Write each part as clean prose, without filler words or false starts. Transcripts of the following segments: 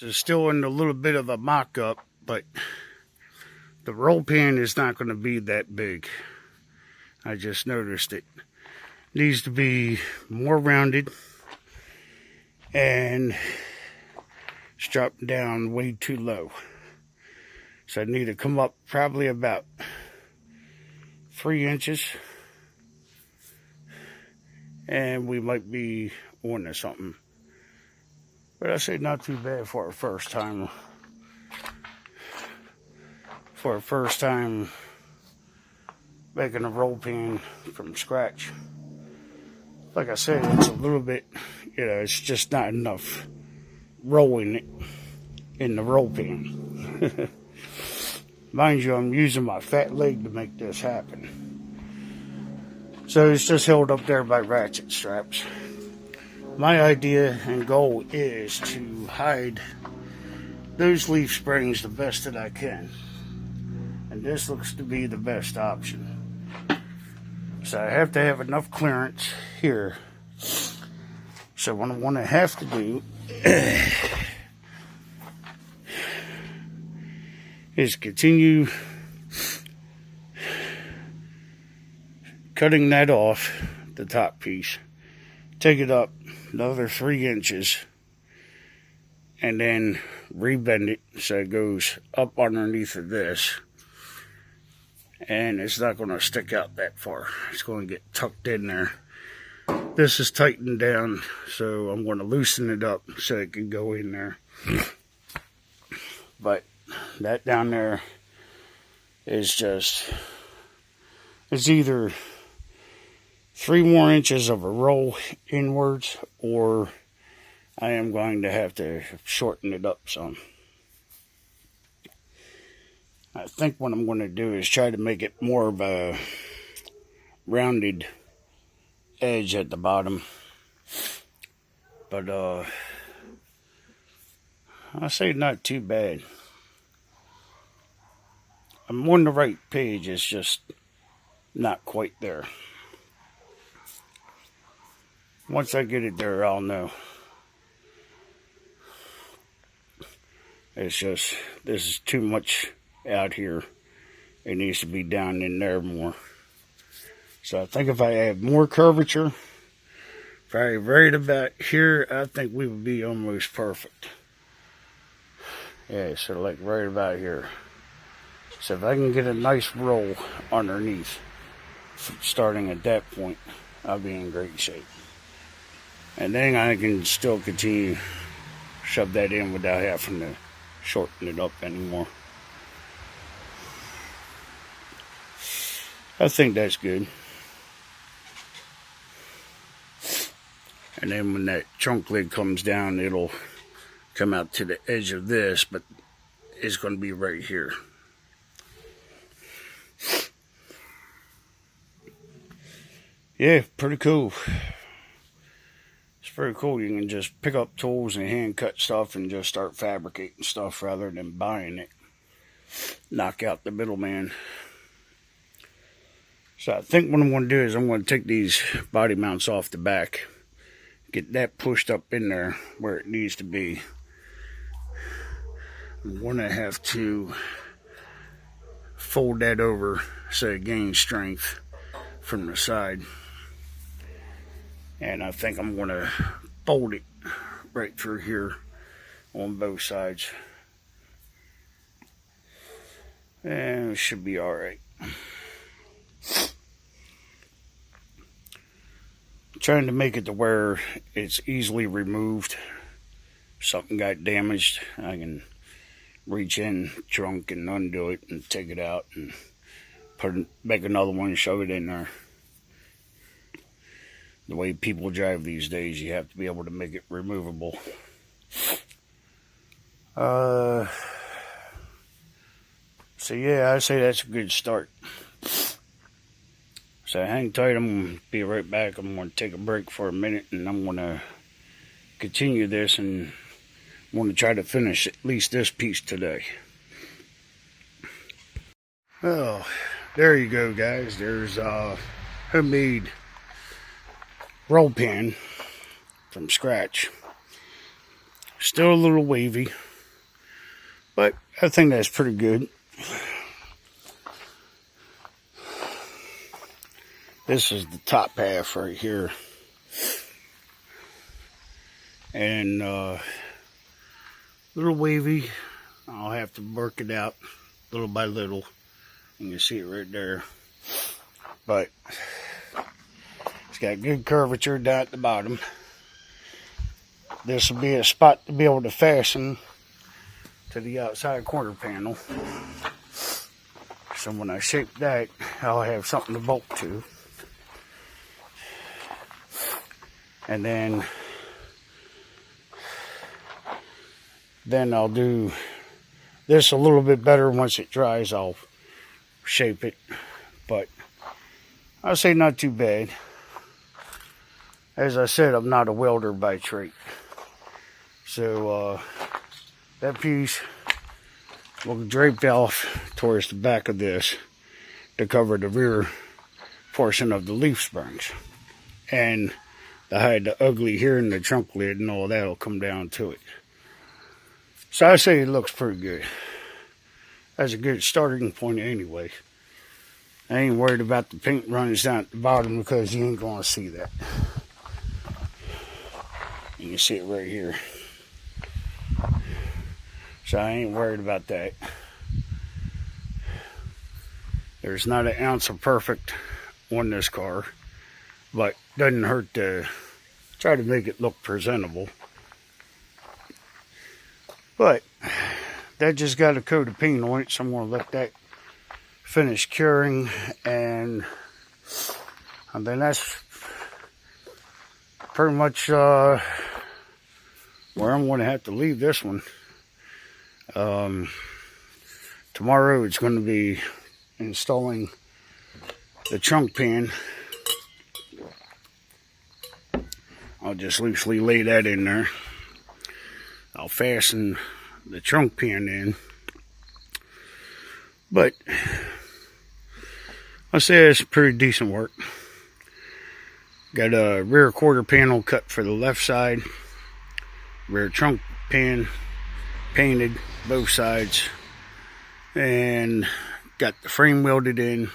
It's still in a little bit of a mock-up, but the roll pin is not going to be that big. I just noticed it needs to be more rounded, and it's dropped down way too low. So I need to come up probably about 3 inches, and we might be on to something. But I say not too bad for our first time. For our first time making a roll pin from scratch. Like I said, it's a little bit, it's just not enough rolling it in the roll pin. Mind you, I'm using my fat leg to make this happen. So it's just held up there by ratchet straps. My idea and goal is to hide those leaf springs the best that I can. And this looks to be the best option. So I have to have enough clearance here. So what I'm going to have to do is continue cutting that off, the top piece. Take it up another 3 inches and then rebend it so it goes up underneath of this, and it's not going to stick out that far. It's going to get tucked in there. This is tightened down, so I'm going to loosen it up so it can go in there. But that down there is just, it's either 3 more inches of a roll inwards, or I am going to have to shorten it up some. I think what I'm going to do is try to make it more of a rounded edge at the bottom. But I say not too bad. I'm on the right page, it's just not quite there. Once I get it there, I'll know. It's just, this is too much out here. It needs to be down in there more. So I think if I add more curvature, probably right about here, I think we would be almost perfect. Yeah, so like right about here. So if I can get a nice roll underneath, starting at that point, I'll be in great shape. And then I can still continue shove that in without having to shorten it up anymore. I think that's good. And then when that trunk lid comes down, it'll come out to the edge of this, but it's going to be right here. Yeah, pretty cool. It's very cool. You can just pick up tools and hand cut stuff and just start fabricating stuff rather than buying it. Knock out the middleman. So I think what I'm going to do is I'm going to take these body mounts off the back. Get that pushed up in there where it needs to be. I'm going to have to fold that over so it gains strength from the side. And I think I'm going to fold it right through here on both sides. And it should be alright. Trying to make it to where it's easily removed. If something got damaged, I can reach in trunk and undo it and take it out and make another one and shove it in there. The way people drive these days, you have to be able to make it removable. So yeah, I say that's a good start. So hang tight, I'm going to be right back. I'm going to take a break for a minute, and I'm going to continue this, and I'm going to try to finish at least this piece today. Well, there you go, guys. There's homemade roll pin from scratch. Still a little wavy, But I think that's pretty good. This is the top half right here. And little wavy. I'll have to work it out little by little. You can see it right there. But it's got good curvature down at the bottom. This will be a spot to be able to fasten to the outside quarter panel. So when I shape that, I'll have something to bolt to. And then I'll do this a little bit better. Once it dries, I'll shape it. But I'll say not too bad. As I said, I'm not a welder by trade. So that piece will drape off towards the back of this to cover the rear portion of the leaf springs. And to hide the ugly here in the trunk lid and all that will come down to it. So I say it looks pretty good. That's a good starting point anyway. I ain't worried about the paint runs down at the bottom because you ain't going to see that. You can see it right here. So I ain't worried about that. There's not an ounce of perfect on this car, but doesn't hurt to try to make it look presentable. But that just got a coat of paint on it, so I'm going to let that finish curing, and then that's pretty much where I'm going to have to leave this one. Tomorrow it's going to be installing the trunk pan. I'll just loosely lay that in there. I'll fasten the trunk pan in. But I'll say it's pretty decent work. Got a rear quarter panel cut for the left side. Rear trunk pan painted both sides. And got the frame welded in.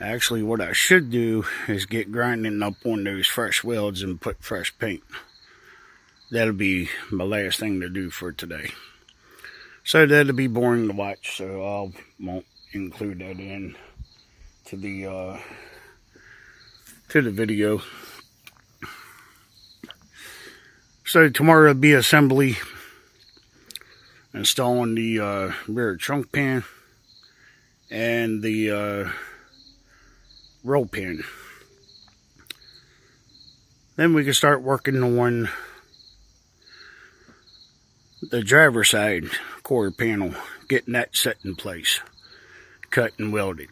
Actually, what I should do is get grinding up on those fresh welds and put fresh paint. That'll be my last thing to do for today. So that'll be boring to watch, so I won't include that in to the video. So tomorrow will be assembly, installing the rear trunk pan and the roll pin. Then we can start working on the driver's side quarter panel, getting that set in place, cut and welded.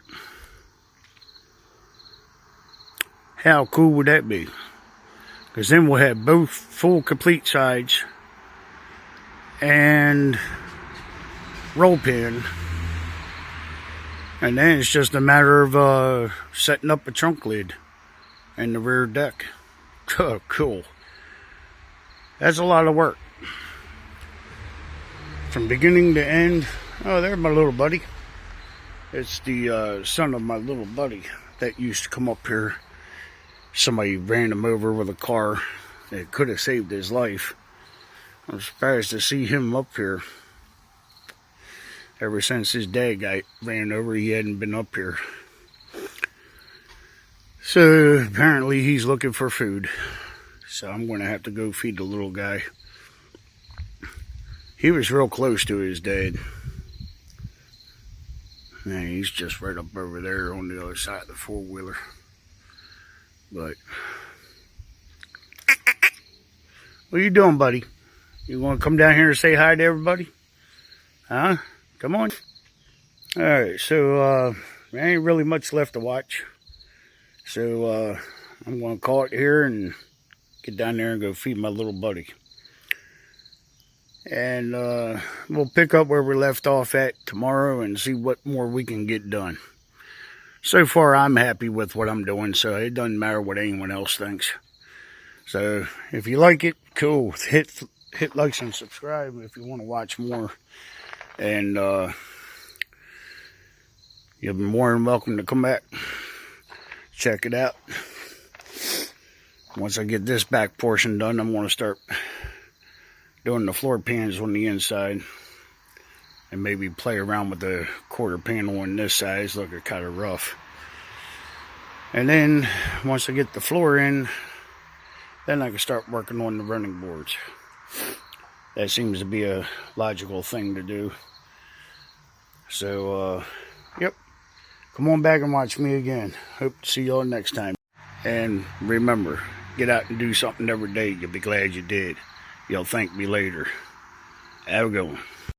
How cool would that be? Because then we'll have both full complete sides and roll pin, and then it's just a matter of setting up a trunk lid and the rear deck. Oh, cool. That's a lot of work from beginning to end. Oh, there's my little buddy. It's the son of my little buddy that used to come up here. Somebody ran him over with a car. It could have saved his life. I'm surprised to see him up here. Ever since his dad got ran over, he hadn't been up here. So apparently he's looking for food. So I'm going to have to go feed the little guy. He was real close to his dad. Man, he's just right up over there on the other side of the four-wheeler. But what are you doing, buddy? You want to come down here and say hi to everybody? Huh? Come on. Alright, so there ain't really much left to watch. So I'm going to call it here and get down there and go feed my little buddy. And we'll pick up where we left off at tomorrow and see what more we can get done. So far, I'm happy with what I'm doing, so it doesn't matter what anyone else thinks. So if you like it, cool. Hit hit like and subscribe if you want to watch more. And you'll be more than welcome to come back. Check it out. Once I get this back portion done, I'm going to start doing the floor pans on the inside. And maybe play around with the quarter panel on this side. It's looking kind of rough. And then, once I get the floor in, then I can start working on the running boards. That seems to be a logical thing to do. So, yep. Come on back and watch me again. Hope to see y'all next time. And remember, get out and do something every day. You'll be glad you did. You'll thank me later. Have a good one.